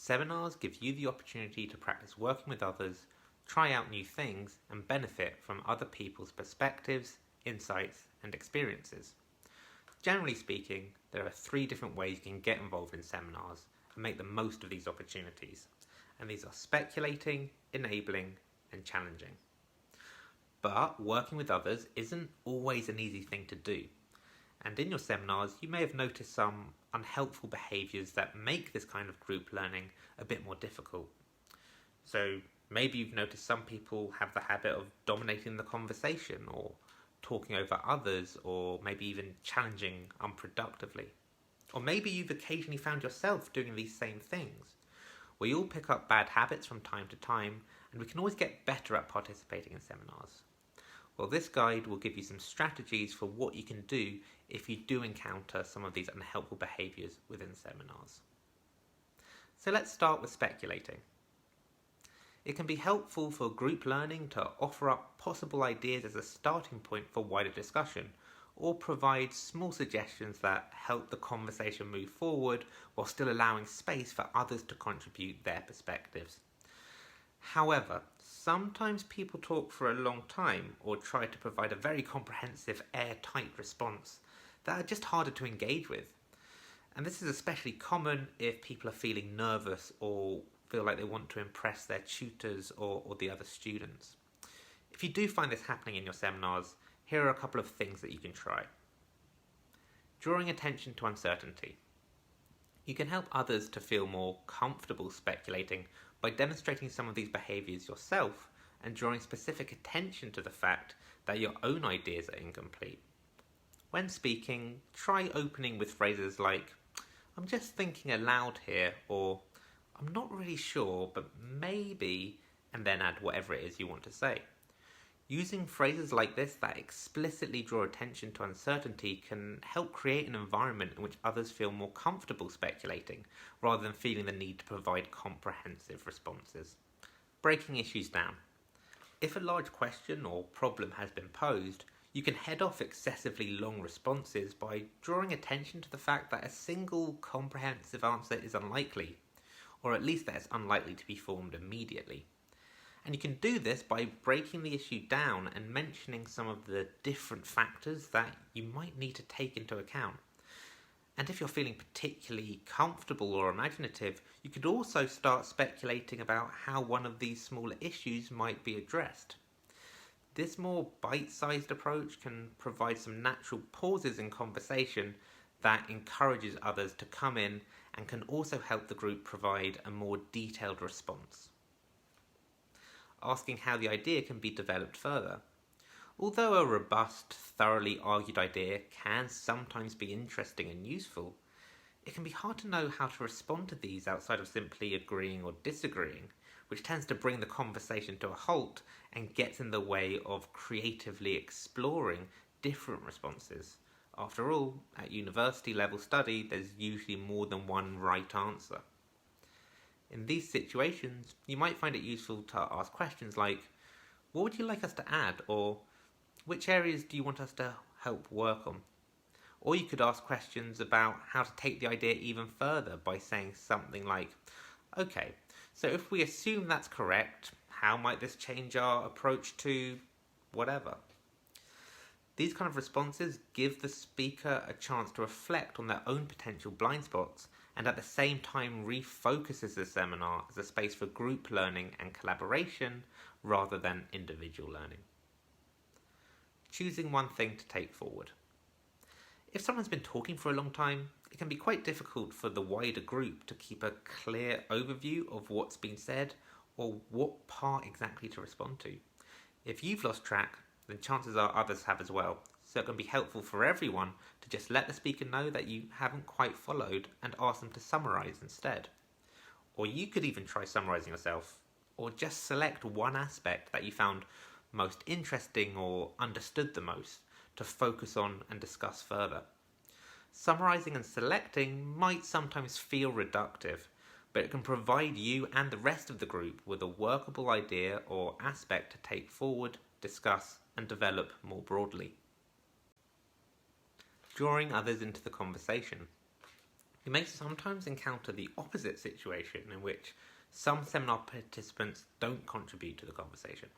Seminars give you the opportunity to practice working with others, try out new things, and benefit from other people's perspectives, insights, and experiences. Generally speaking, there are 3 different ways you can get involved in seminars and make the most of these opportunities, and these are speculating, enabling, and challenging. But working with others isn't always an easy thing to do, and in your seminars you may have noticed some unhelpful behaviours that make this kind of group learning a bit more difficult. So maybe you've noticed some people have the habit of dominating the conversation, or talking over others, or maybe even challenging unproductively. Or maybe you've occasionally found yourself doing these same things. We all pick up bad habits from time to time, and we can always get better at participating in seminars. Well, this guide will give you some strategies for what you can do if you do encounter some of these unhelpful behaviours within seminars. So let's start with speculating. It can be helpful for group learning to offer up possible ideas as a starting point for wider discussion, or provide small suggestions that help the conversation move forward while still allowing space for others to contribute their perspectives. However, sometimes people talk for a long time or try to provide a very comprehensive, airtight response that are just harder to engage with. And this is especially common if people are feeling nervous or feel like they want to impress their tutors or the other students. If you do find this happening in your seminars, here are a couple of things that you can try. Drawing attention to uncertainty. You can help others to feel more comfortable speculating by demonstrating some of these behaviours yourself and drawing specific attention to the fact that your own ideas are incomplete. When speaking, try opening with phrases like, "I'm just thinking aloud here," or "I'm not really sure, but maybe," and then add whatever it is you want to say. Using phrases like this that explicitly draw attention to uncertainty can help create an environment in which others feel more comfortable speculating, rather than feeling the need to provide comprehensive responses. Breaking issues down. If a large question or problem has been posed, you can head off excessively long responses by drawing attention to the fact that a single comprehensive answer is unlikely, or at least that it's unlikely to be formed immediately. And you can do this by breaking the issue down and mentioning some of the different factors that you might need to take into account. And if you're feeling particularly comfortable or imaginative, you could also start speculating about how one of these smaller issues might be addressed. This more bite-sized approach can provide some natural pauses in conversation that encourages others to come in and can also help the group provide a more detailed response. Asking how the idea can be developed further. Although a robust, thoroughly argued idea can sometimes be interesting and useful, it can be hard to know how to respond to these outside of simply agreeing or disagreeing, which tends to bring the conversation to a halt and gets in the way of creatively exploring different responses. After all, at university level study, there's usually more than one right answer. In these situations, you might find it useful to ask questions like, "What would you like us to add?" or "Which areas do you want us to help work on?" Or you could ask questions about how to take the idea even further by saying something like, "Okay, so if we assume that's correct, how might this change our approach to whatever?" These kind of responses give the speaker a chance to reflect on their own potential blind spots, and at the same time refocuses the seminar as a space for group learning and collaboration rather than individual learning. Choosing one thing to take forward. If someone's been talking for a long time, it can be quite difficult for the wider group to keep a clear overview of what's been said or what part exactly to respond to. If you've lost track, then chances are others have as well. So it can be helpful for everyone to just let the speaker know that you haven't quite followed and ask them to summarise instead. Or you could even try summarising yourself, or just select one aspect that you found most interesting or understood the most to focus on and discuss further. Summarising and selecting might sometimes feel reductive, but it can provide you and the rest of the group with a workable idea or aspect to take forward, discuss, and develop more broadly. Drawing others into the conversation. You may sometimes encounter the opposite situation in which some seminar participants don't contribute to the conversation.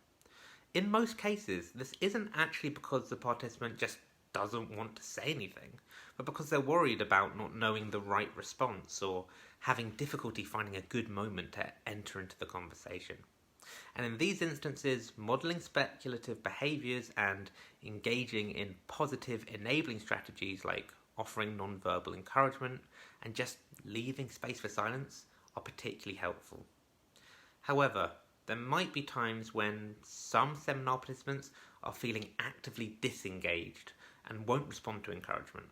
In most cases, this isn't actually because the participant just doesn't want to say anything, but because they're worried about not knowing the right response or having difficulty finding a good moment to enter into the conversation. And in these instances, modelling speculative behaviours and engaging in positive enabling strategies like offering non-verbal encouragement and just leaving space for silence are particularly helpful. However, there might be times when some seminar participants are feeling actively disengaged and won't respond to encouragement.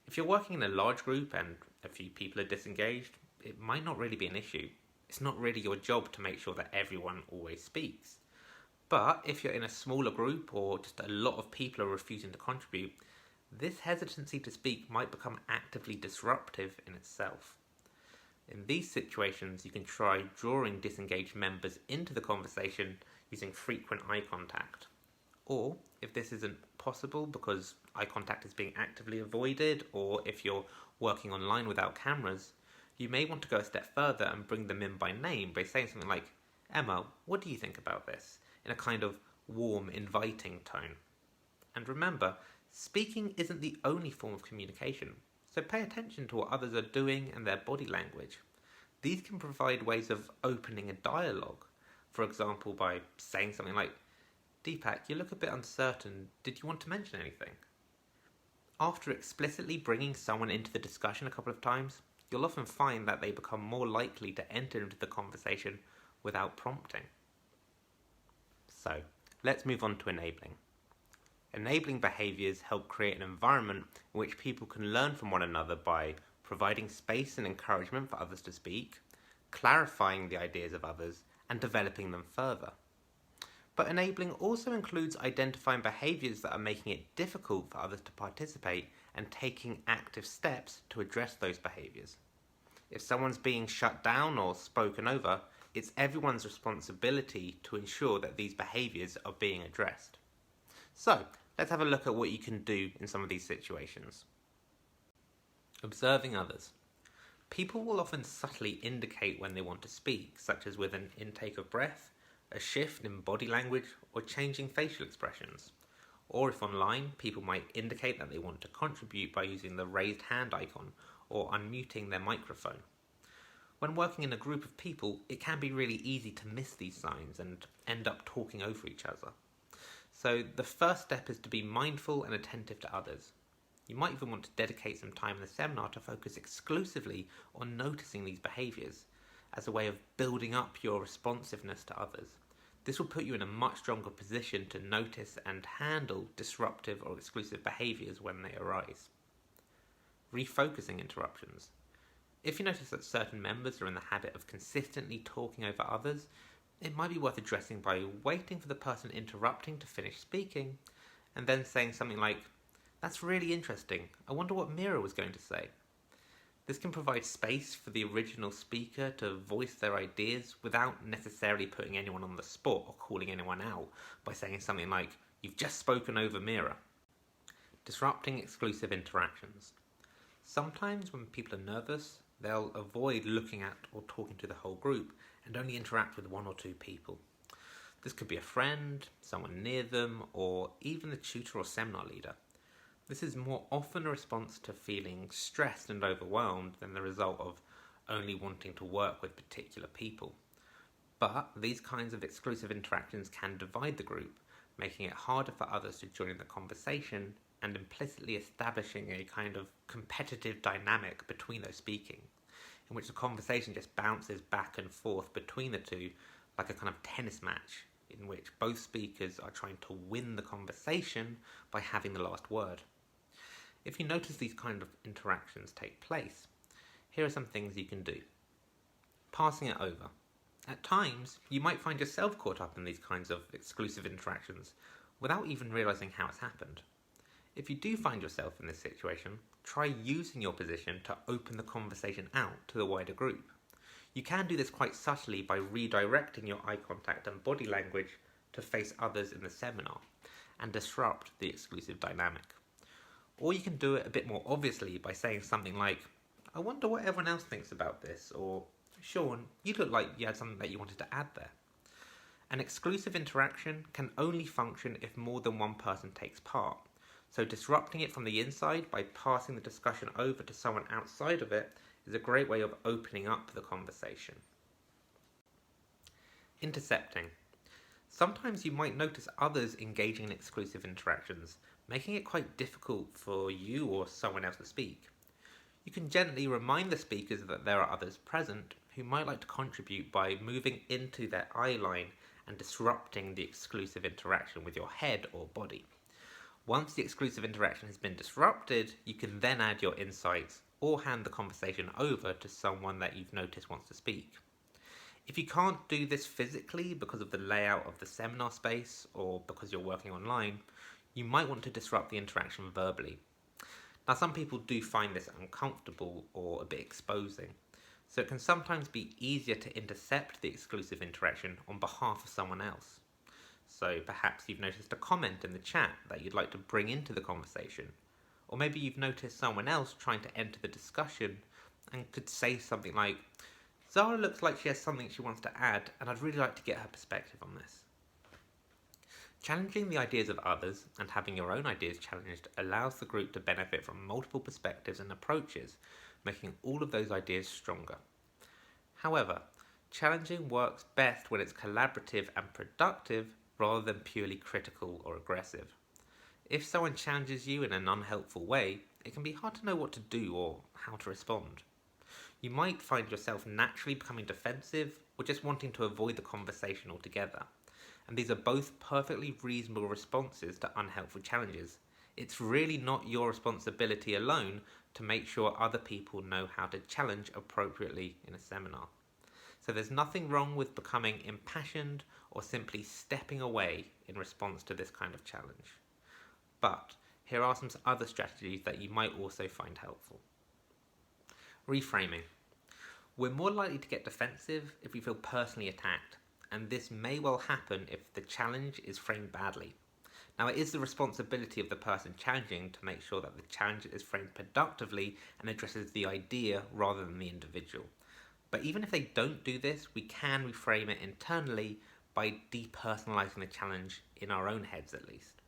If you're working in a large group and a few people are disengaged, it might not really be an issue. It's not really your job to make sure that everyone always speaks. But if you're in a smaller group or just a lot of people are refusing to contribute, this hesitancy to speak might become actively disruptive in itself. In these situations, you can try drawing disengaged members into the conversation using frequent eye contact. Or, if this isn't possible because eye contact is being actively avoided, or if you're working online without cameras, you may want to go a step further and bring them in by name by saying something like, "Emma, what do you think about this?" in a kind of warm, inviting tone. And remember, speaking isn't the only form of communication, so pay attention to what others are doing and their body language. These can provide ways of opening a dialogue, for example by saying something like, "Deepak, you look a bit uncertain, did you want to mention anything?" After explicitly bringing someone into the discussion a couple of times, you'll often find that they become more likely to enter into the conversation without prompting. So, let's move on to enabling. Enabling behaviours help create an environment in which people can learn from one another by providing space and encouragement for others to speak, clarifying the ideas of others, and developing them further. But enabling also includes identifying behaviours that are making it difficult for others to participate and taking active steps to address those behaviours. If someone's being shut down or spoken over, it's everyone's responsibility to ensure that these behaviours are being addressed. So, let's have a look at what you can do in some of these situations. Observing others. People will often subtly indicate when they want to speak, such as with an intake of breath, a shift in body language, or changing facial expressions. Or if online, people might indicate that they want to contribute by using the raised hand icon or unmuting their microphone. When working in a group of people, it can be really easy to miss these signs and end up talking over each other. So the first step is to be mindful and attentive to others. You might even want to dedicate some time in the seminar to focus exclusively on noticing these behaviours as a way of building up your responsiveness to others. This will put you in a much stronger position to notice and handle disruptive or exclusive behaviours when they arise. Refocusing interruptions. If you notice that certain members are in the habit of consistently talking over others, it might be worth addressing by waiting for the person interrupting to finish speaking, and then saying something like, "That's really interesting. I wonder what Mira was going to say." This can provide space for the original speaker to voice their ideas without necessarily putting anyone on the spot or calling anyone out by saying something like, "You've just spoken over Mira." Disrupting exclusive interactions. Sometimes when people are nervous, they'll avoid looking at or talking to the whole group and only interact with one or two people. This could be a friend, someone near them, or even the tutor or seminar leader. This is more often a response to feeling stressed and overwhelmed than the result of only wanting to work with particular people. But these kinds of exclusive interactions can divide the group, making it harder for others to join in the conversation and implicitly establishing a kind of competitive dynamic between those speaking, in which the conversation just bounces back and forth between the two like a kind of tennis match, in which both speakers are trying to win the conversation by having the last word. If you notice these kind of interactions take place, here are some things you can do. Passing it over. At times, you might find yourself caught up in these kinds of exclusive interactions without even realising how it's happened. If you do find yourself in this situation, try using your position to open the conversation out to the wider group. You can do this quite subtly by redirecting your eye contact and body language to face others in the seminar and disrupt the exclusive dynamic. Or you can do it a bit more obviously by saying something like, I wonder what everyone else thinks about this, or Sean, you look like you had something that you wanted to add there. An exclusive interaction can only function if more than one person takes part, so disrupting it from the inside by passing the discussion over to someone outside of it is a great way of opening up the conversation. Intercepting. Sometimes you might notice others engaging in exclusive interactions, making it quite difficult for you or someone else to speak. You can gently remind the speakers that there are others present who might like to contribute by moving into their eye line and disrupting the exclusive interaction with your head or body. Once the exclusive interaction has been disrupted, you can then add your insights or hand the conversation over to someone that you've noticed wants to speak. If you can't do this physically because of the layout of the seminar space or because you're working online, you might want to disrupt the interaction verbally. Now, some people do find this uncomfortable or a bit exposing, so it can sometimes be easier to intercept the exclusive interaction on behalf of someone else. So perhaps you've noticed a comment in the chat that you'd like to bring into the conversation, or maybe you've noticed someone else trying to enter the discussion and could say something like, Zara looks like she has something she wants to add, and I'd really like to get her perspective on this. Challenging the ideas of others and having your own ideas challenged allows the group to benefit from multiple perspectives and approaches, making all of those ideas stronger. However, challenging works best when it's collaborative and productive rather than purely critical or aggressive. If someone challenges you in an unhelpful way, it can be hard to know what to do or how to respond. You might find yourself naturally becoming defensive or just wanting to avoid the conversation altogether. And these are both perfectly reasonable responses to unhelpful challenges. It's really not your responsibility alone to make sure other people know how to challenge appropriately in a seminar. So there's nothing wrong with becoming impassioned or simply stepping away in response to this kind of challenge. But here are some other strategies that you might also find helpful. Reframing. We're more likely to get defensive if we feel personally attacked, and this may well happen if the challenge is framed badly. Now, it is the responsibility of the person challenging to make sure that the challenge is framed productively and addresses the idea rather than the individual. But even if they don't do this, we can reframe it internally by depersonalizing the challenge in our own heads at least.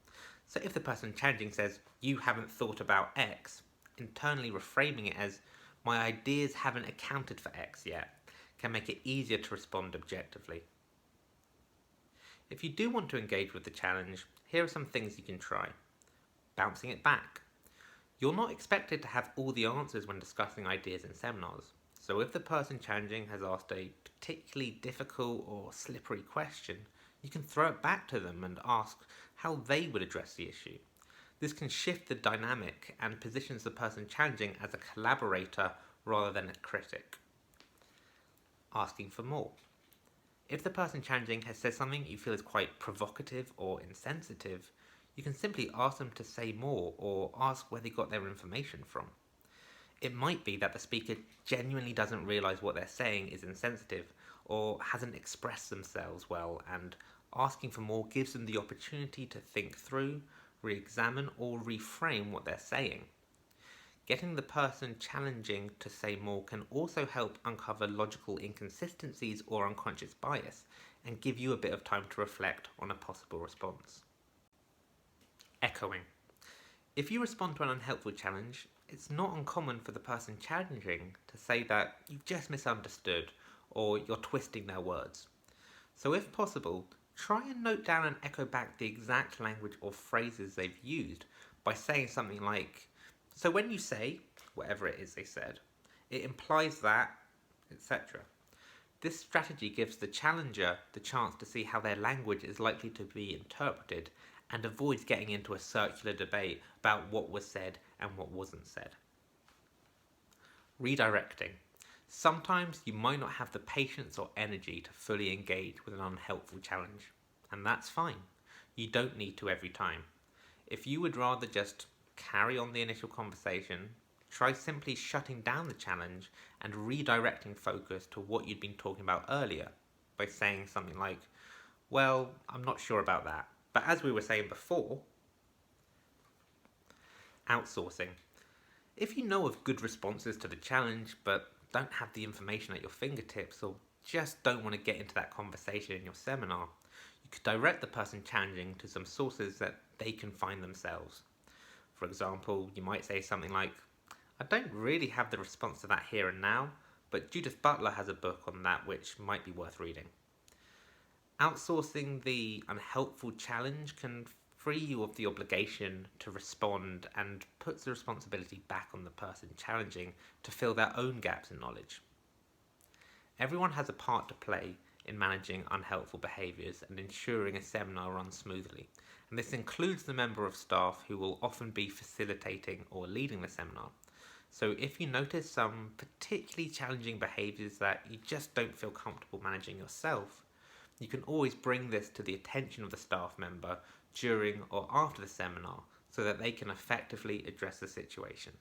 So if the person challenging says, "You haven't thought about X," internally reframing it as, "My ideas haven't accounted for X yet," can make it easier to respond objectively. If you do want to engage with the challenge, here are some things you can try. Bouncing it back. You're not expected to have all the answers when discussing ideas in seminars. So if the person challenging has asked a particularly difficult or slippery question, you can throw it back to them and ask how they would address the issue. This can shift the dynamic and positions the person challenging as a collaborator rather than a critic. Asking for more. If the person challenging has said something you feel is quite provocative or insensitive, you can simply ask them to say more or ask where they got their information from. It might be that the speaker genuinely doesn't realise what they're saying is insensitive or hasn't expressed themselves well, and asking for more gives them the opportunity to think through, re-examine or reframe what they're saying. Getting the person challenging to say more can also help uncover logical inconsistencies or unconscious bias and give you a bit of time to reflect on a possible response. Echoing. If you respond to an unhelpful challenge, it's not uncommon for the person challenging to say that you've just misunderstood or you're twisting their words. So if possible, try and note down and echo back the exact language or phrases they've used by saying something like, "So when you say," whatever it is they said, "it implies that," etc. This strategy gives the challenger the chance to see how their language is likely to be interpreted and avoids getting into a circular debate about what was said and what wasn't said. Redirecting. Sometimes you might not have the patience or energy to fully engage with an unhelpful challenge, and that's fine. You don't need to every time. If you would rather just carry on the initial conversation, try simply shutting down the challenge and redirecting focus to what you'd been talking about earlier by saying something like, "Well, I'm not sure about that, but as we were saying before." Outsourcing. If you know of good responses to the challenge but don't have the information at your fingertips or just don't want to get into that conversation in your seminar, you could direct the person challenging to some sources that they can find themselves. For example, you might say something like, I don't really have the response to that here and now, but Judith Butler has a book on that which might be worth reading. Outsourcing the unhelpful challenge can free you of the obligation to respond and puts the responsibility back on the person challenging to fill their own gaps in knowledge. Everyone has a part to play in managing unhelpful behaviours and ensuring a seminar runs smoothly, and this includes the member of staff who will often be facilitating or leading the seminar. So if you notice some particularly challenging behaviours that you just don't feel comfortable managing yourself, you can always bring this to the attention of the staff member during or after the seminar so that they can effectively address the situation.